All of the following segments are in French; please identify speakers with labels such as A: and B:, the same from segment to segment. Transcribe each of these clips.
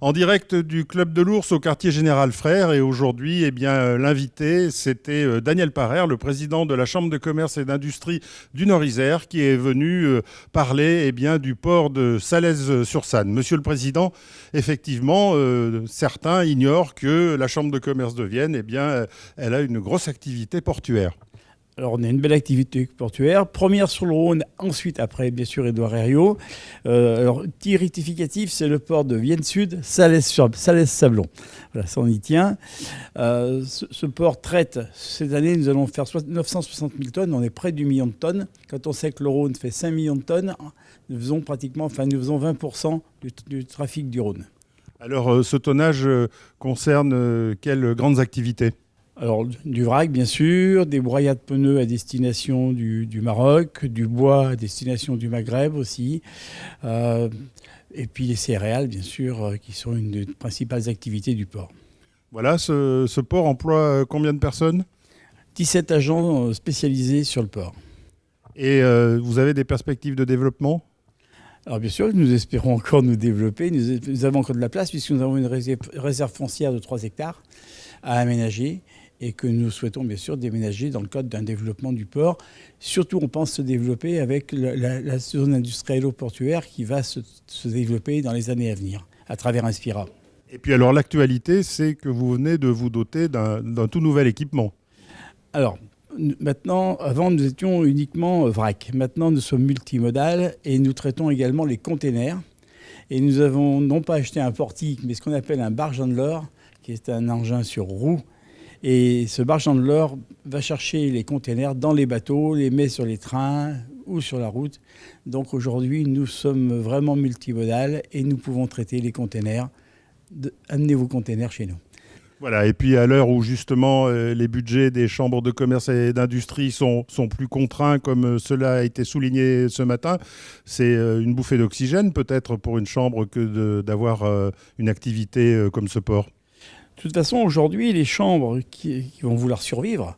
A: En direct du Club de l'Ours au quartier Général Frères. Et aujourd'hui, l'invité, c'était Daniel Parrer, le président de la Chambre de commerce et d'industrie du Nord-Isère, qui est venu parler du port de Salaise-sur-Sanne. Monsieur le Président, effectivement, certains ignorent que la Chambre de commerce de Vienne, elle a une grosse activité portuaire.
B: Alors, on a une belle activité portuaire. Première sur le Rhône, ensuite, après, bien sûr, Édouard Herriot. Alors, petit rectificatif, c'est le port de Vienne Sud, Salaise-Sablon. Voilà, ça on y tient. Ce port traite, cette année, nous allons faire 960 000 tonnes. On est près du million de tonnes. Quand on sait que le Rhône fait 5 millions de tonnes, nous faisons 20% du trafic du Rhône.
A: Alors, ce tonnage concerne quelles grandes activités ?
B: Alors, du vrac, bien sûr, des broyats de pneus à destination du Maroc, du bois à destination du Maghreb aussi, et puis les céréales, bien sûr, qui sont une des principales activités du port.
A: Voilà, ce port emploie combien de personnes ?
B: 17 agents spécialisés sur le port.
A: Et vous avez des perspectives de développement ?
B: Alors bien sûr, nous espérons encore nous développer. Nous avons encore de la place puisque nous avons une réserve foncière de 3 hectares à aménager et que nous souhaitons bien sûr déménager dans le cadre d'un développement du port. Surtout, on pense se développer avec la zone industrielle portuaire qui va se développer dans les années à venir à travers Inspira.
A: Et puis alors l'actualité, c'est que vous venez de vous doter d'un tout nouvel équipement.
B: Alors, maintenant, avant nous étions uniquement vrac. Maintenant, nous sommes multimodal et nous traitons également les containers. Et nous avons non pas acheté un portique, mais ce qu'on appelle un barge handler, qui est un engin sur roue. Et ce barge handler va chercher les containers dans les bateaux, les met sur les trains ou sur la route. Donc aujourd'hui, nous sommes vraiment multimodal et nous pouvons traiter les containers. Amenez vos containers chez nous.
A: Voilà, et puis à l'heure où justement les budgets des chambres de commerce et d'industrie sont plus contraints, comme cela a été souligné ce matin, c'est une bouffée d'oxygène peut-être pour une chambre que d'avoir une activité comme ce port.
B: De toute façon, aujourd'hui, les chambres qui vont vouloir survivre,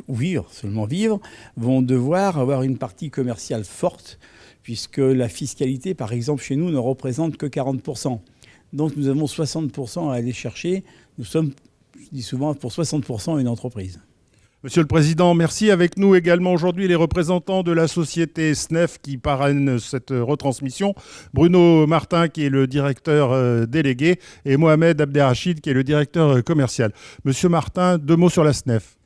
B: ou seulement vivre, vont devoir avoir une partie commerciale forte, puisque la fiscalité, par exemple, chez nous, ne représente que 40%. Donc nous avons 60% à aller chercher. Nous sommes, je dis souvent, pour 60% une entreprise.
A: Monsieur le Président, merci. Avec nous également aujourd'hui les représentants de la société SNEF qui parraine cette retransmission. Bruno Martin qui est le directeur délégué et Mohamed Abderrachid qui est le directeur commercial. Monsieur Martin, 2 mots sur la SNEF.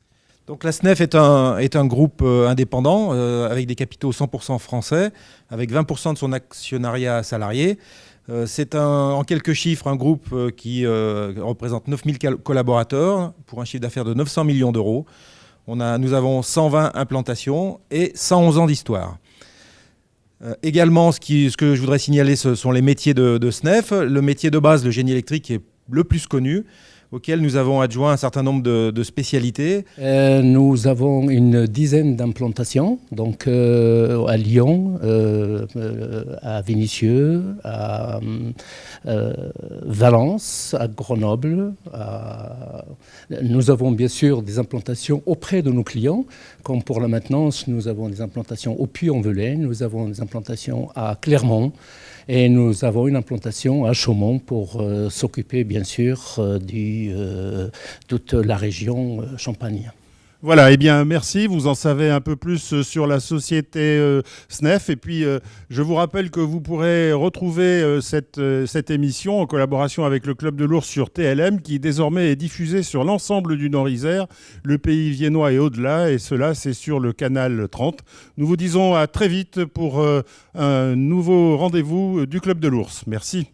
C: Donc la SNEF est un groupe indépendant avec des capitaux 100% français, avec 20% de son actionnariat salarié. C'est en quelques chiffres un groupe qui représente 9000 collaborateurs pour un chiffre d'affaires de 900 millions d'euros. Nous avons 120 implantations et 111 ans d'histoire. Également, ce que je voudrais signaler, ce sont les métiers de SNEF. Le métier de base, le génie électrique, est le plus connu, auquel nous avons adjoint un certain nombre de spécialités.
D: Nous avons une dizaine d'implantations, donc à Lyon, à Vénissieux, à Valence, à Grenoble. Nous avons bien sûr des implantations auprès de nos clients, comme pour la maintenance, nous avons des implantations au Puy-en-Velay, nous avons des implantations à Clermont. Et nous avons une implantation à Chaumont pour s'occuper, bien sûr, de toute la région Champagne.
A: Voilà, merci. Vous en savez un peu plus sur la société SNEF. Et puis, je vous rappelle que vous pourrez retrouver cette émission en collaboration avec le Club de l'Ours sur TLM, qui désormais est diffusée sur l'ensemble du Nord-Isère, le pays viennois et au-delà. Et cela, c'est sur le canal 30. Nous vous disons à très vite pour un nouveau rendez-vous du Club de l'Ours. Merci.